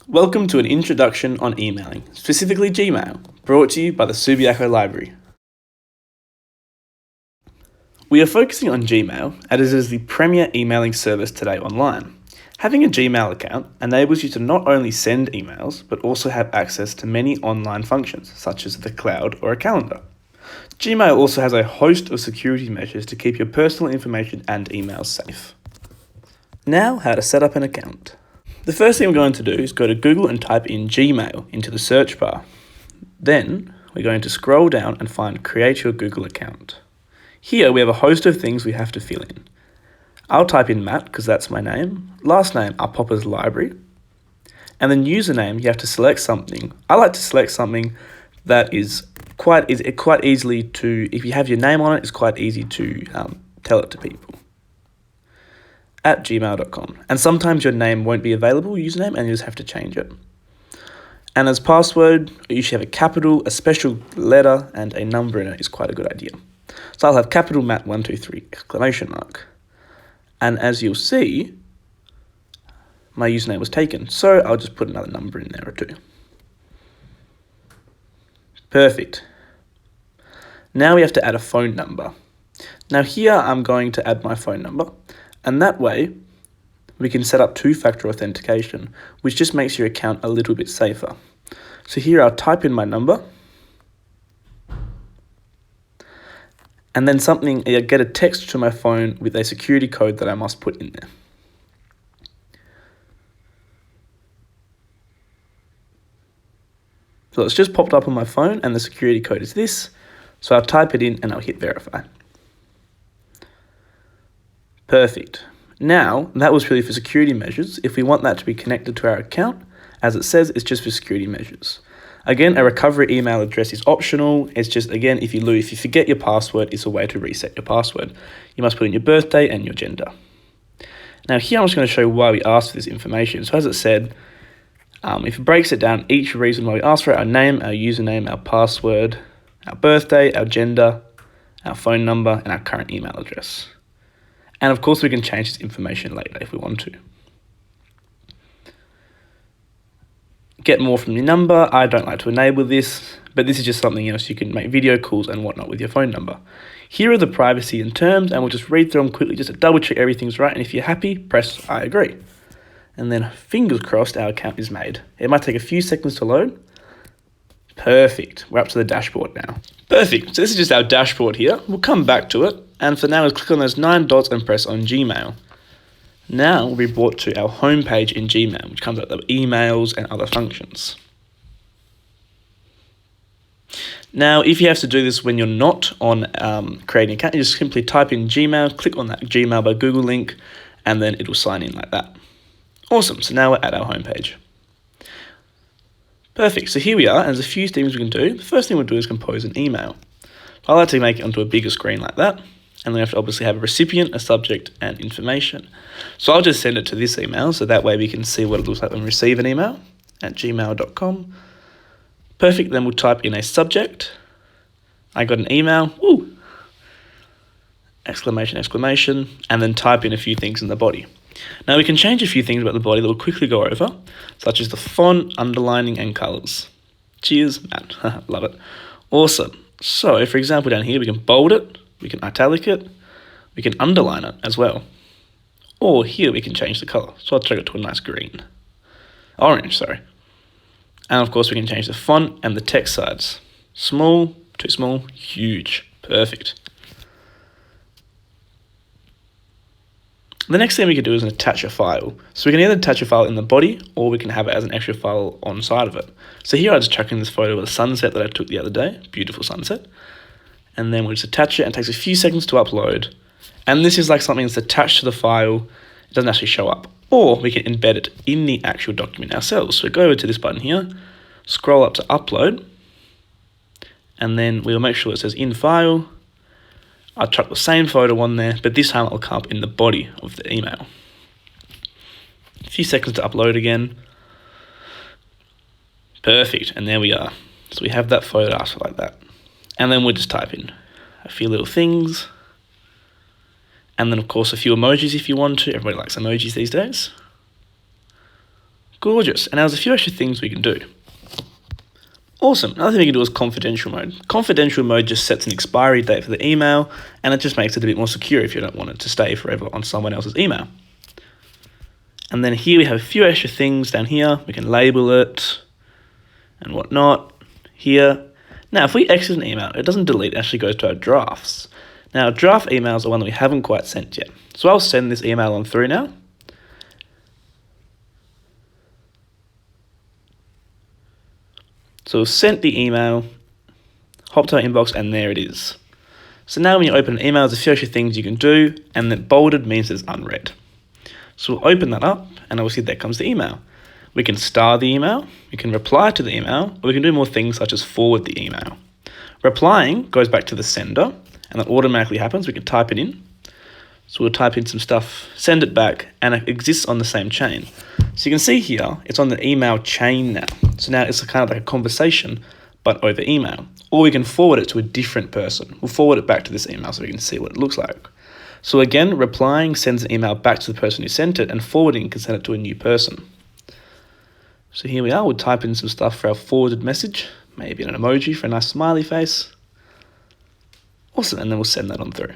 Welcome to an introduction on emailing, specifically Gmail, brought to you by the Subiaco library. We are focusing on Gmail as it is the premier emailing service today online. Having a Gmail account enables you to not only send emails, but also have access to many online functions, such as the cloud or a calendar. Gmail also has a host of security measures to keep your personal information and emails safe. Now, how to set up an account. The first thing we're going to do is go to Google and type in Gmail into the search bar. Then we're going to scroll down and find Create Your Google Account. Here we have a host of things we have to fill in. I'll type in Matt because that's my name. Last name I'll pop as library. And then username you have to select something. I like to select something that is quite easily to, if you have your name on it, it's quite easy to tell it to people. @gmail.com. And sometimes your name won't be available, username, and you just have to change it. And as password, you should have a capital, a special letter, and a number in it is quite a good idea. So I'll have capital Matt123! And as you'll see, my username was taken, so I'll just put another number in there or two. Perfect. Now we have to add a phone number. Now here I'm going to add my phone number. And that way, we can set up two-factor authentication, which just makes your account a little bit safer. So here I'll type in my number, and then I get a text to my phone with a security code that I must put in there. So it's just popped up on my phone, and the security code is this. So I'll type it in and I'll hit verify. Perfect. Now, that was really for security measures. If we want that to be connected to our account, as it says, it's just for security measures. Again, a recovery email address is optional. It's just, again, if you forget your password, it's a way to reset your password. You must put in your birthday and your gender. Now here I'm just going to show why we asked for this information. So as it said, if it breaks it down, each reason why we asked for it, our name, our username, our password, our birthday, our gender, our phone number, and our current email address. And of course, we can change this information later if we want to. Get more from your number. I don't like to enable this, but this is just something else. You can make video calls and whatnot with your phone number. Here are the privacy and terms, and we'll just read through them quickly just to double check everything's right. And if you're happy, press I agree. And then fingers crossed, our account is made. It might take a few seconds to load. Perfect. We're up to the dashboard now. Perfect. So this is just our dashboard here. We'll come back to it. And for now, let's click on those 9 dots and press on Gmail. Now we'll be brought to our home page in Gmail, which comes up with emails and other functions. Now, if you have to do this when you're not on creating an account, you just simply type in Gmail, click on that Gmail by Google link, and then it'll sign in like that. Awesome. So now we're at our home page. Perfect. So here we are, and there's a few things we can do. The first thing we'll do is compose an email. I like to make it onto a bigger screen like that. And we have to obviously have a recipient, a subject, and information. So I'll just send it to this email, so that way we can see what it looks like when we receive an email at gmail.com. Perfect, then we'll type in a subject. I got an email, woo! Exclamation, exclamation, and then type in a few things in the body. Now we can change a few things about the body that we'll quickly go over, such as the font, underlining, and colors. Cheers, Matt. Love it. Awesome. So, for example, down here, we can bold it. We can italic it, we can underline it as well. Or here we can change the color. So I'll check it to a nice green. Orange, sorry. And of course we can change the font and the text size. Small, too small, huge, perfect. The next thing we can do is attach a file. So we can either attach a file in the body or we can have it as an extra file on side of it. So here I just chuck in this photo of a sunset that I took the other day, beautiful sunset. And then we'll just attach it, and it takes a few seconds to upload. And this is like something that's attached to the file. It doesn't actually show up. Or we can embed it in the actual document ourselves. So go over to this button here, scroll up to upload, and then we'll make sure it says in file. I'll chuck the same photo on there, but this time it'll come up in the body of the email. A few seconds to upload again. Perfect, and there we are. So we have that photo after like that. And then we'll just type in a few little things. And then, of course, a few emojis if you want to. Everybody likes emojis these days. Gorgeous. And now there's a few extra things we can do. Awesome. Another thing we can do is confidential mode. Confidential mode just sets an expiry date for the email, and it just makes it a bit more secure if you don't want it to stay forever on someone else's email. And then here we have a few extra things down here. We can label it and whatnot here. Now, if we exit an email, it doesn't delete, it actually goes to our drafts. Now, draft emails are one that we haven't quite sent yet. So I'll send this email on through now. So we've sent the email, hopped to our inbox, and there it is. So now when you open an email, there's a few extra things you can do, and then bolded means it's unread. So we'll open that up, and obviously there comes the email. We can star the email, we can reply to the email, or we can do more things such as forward the email. Replying goes back to the sender, and that automatically happens. We can type it in. So we'll type in some stuff, send it back, and it exists on the same chain. So you can see here, it's on the email chain now. So now it's kind of like a conversation, but over email. Or we can forward it to a different person. We'll forward it back to this email so we can see what it looks like. So again, replying sends an email back to the person who sent it, and forwarding can send it to a new person. So here we are, we'll type in some stuff for our forwarded message, maybe an emoji for a nice smiley face. Awesome, and then we'll send that on through.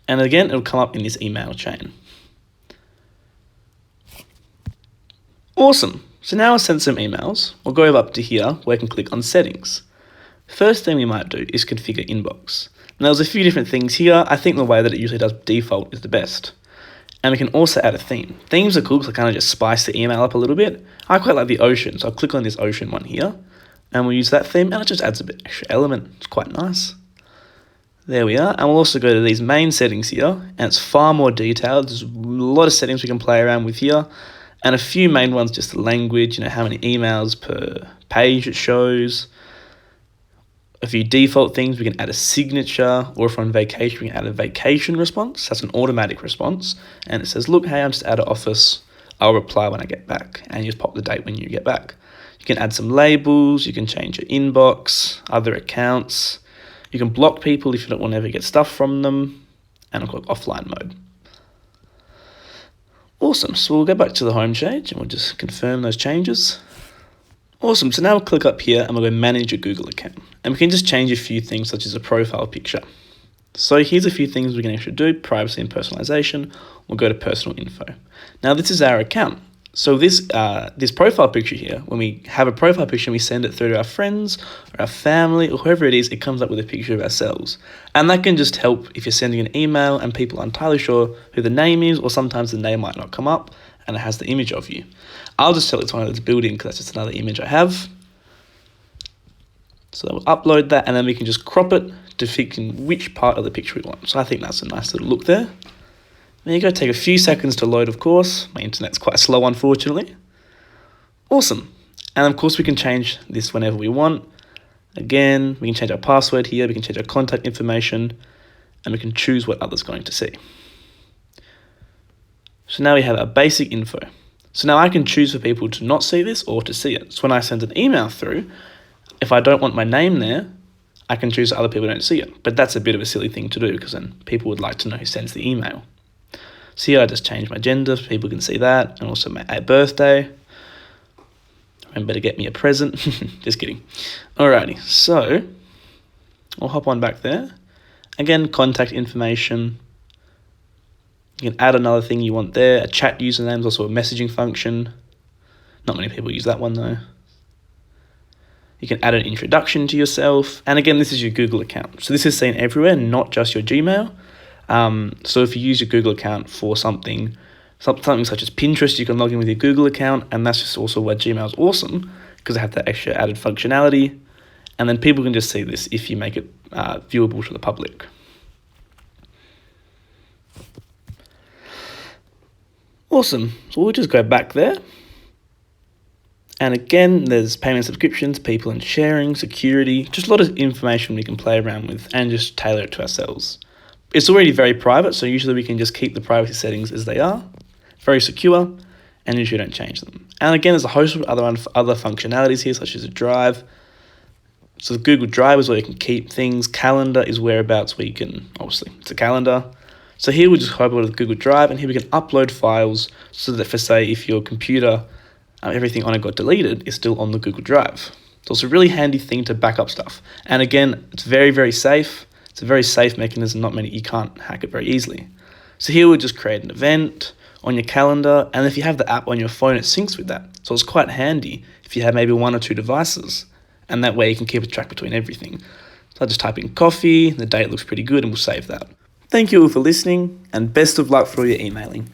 And again, it'll come up in this email chain. Awesome. So now I've sent some emails. We'll go up to here where we can click on settings. First thing we might do is configure inbox. Now there's a few different things here. I think the way that it usually does default is the best. And we can also add a theme. Themes are cool because I kind of just spice the email up a little bit. I quite like the ocean, so I'll click on this ocean one here and we'll use that theme, and it just adds a bit extra element. It's quite nice. There we are, and we'll also go to these main settings here, and it's far more detailed. There's a lot of settings we can play around with here, and a few main ones, just the language, how many emails per page it shows. A few default things, we can add a signature, or if we're on vacation, we can add a vacation response. That's an automatic response, and it says, look, hey, I'm just out of office. I'll reply when I get back, and you just pop the date when you get back. You can add some labels, you can change your inbox, other accounts. You can block people if you don't want to ever get stuff from them, and I'll click offline mode. Awesome, so we'll go back to the home page and we'll just confirm those changes. Awesome, so now we'll click up here and we'll go manage your Google account. And we can just change a few things such as a profile picture. So here's a few things we can actually do, privacy and personalization. We'll go to personal info. Now this is our account. So this profile picture here, when we have a profile picture and we send it through to our friends or our family or whoever it is, it comes up with a picture of ourselves. And that can just help if you're sending an email and people aren't entirely sure who the name is, or sometimes the name might not come up and it has the image of you. I'll just tell it to one that's built in because that's just another image I have. So we'll upload that and then we can just crop it to fit in which part of the picture we want. So I think that's a nice little look there. There you go, take a few seconds to load, of course. My internet's quite slow, unfortunately. Awesome. And of course we can change this whenever we want. Again, we can change our password here, we can change our contact information, and we can choose what others are going to see. So now we have our basic info. So now I can choose for people to not see this or to see it. So when I send an email through, if I don't want my name there, I can choose so other people don't see it. But that's a bit of a silly thing to do because then people would like to know who sends the email. So here I just changed my gender so people can see that, and also my birthday. Remember to get me a present. Just kidding. Alrighty, so I'll hop on back there. Again, contact information. You can add another thing you want there. A chat username is also a messaging function. Not many people use that one though. You can add an introduction to yourself. And again, this is your Google account. So this is seen everywhere, not just your Gmail. So if you use your Google account for something such as Pinterest, you can log in with your Google account, and that's just also why Gmail is awesome, because they have that extra added functionality, and then people can just see this if you make it viewable to the public. Awesome, so we'll just go back there, and again, there's payment subscriptions, people and sharing, security, just a lot of information we can play around with and just tailor it to ourselves. It's already very private, so usually we can just keep the privacy settings as they are, very secure, and usually don't change them. And again, there's a host of other functionalities here, such as a drive. So the Google Drive is where you can keep things. Calendar is whereabouts where you can, obviously, it's a calendar. So here we'll just upload to the Google Drive, and here we can upload files so that for, say, if your computer everything on it got deleted is still on the Google Drive. So it's a really handy thing to back up stuff. And again, it's very, very safe. It's a very safe mechanism. You can't hack it very easily. So here we'll just create an event on your calendar, and if you have the app on your phone, it syncs with that. So it's quite handy if you have maybe 1 or 2 devices, and that way you can keep a track between everything. So I just type in coffee, the date looks pretty good, and we'll save that. Thank you all for listening, and best of luck for all your emailing.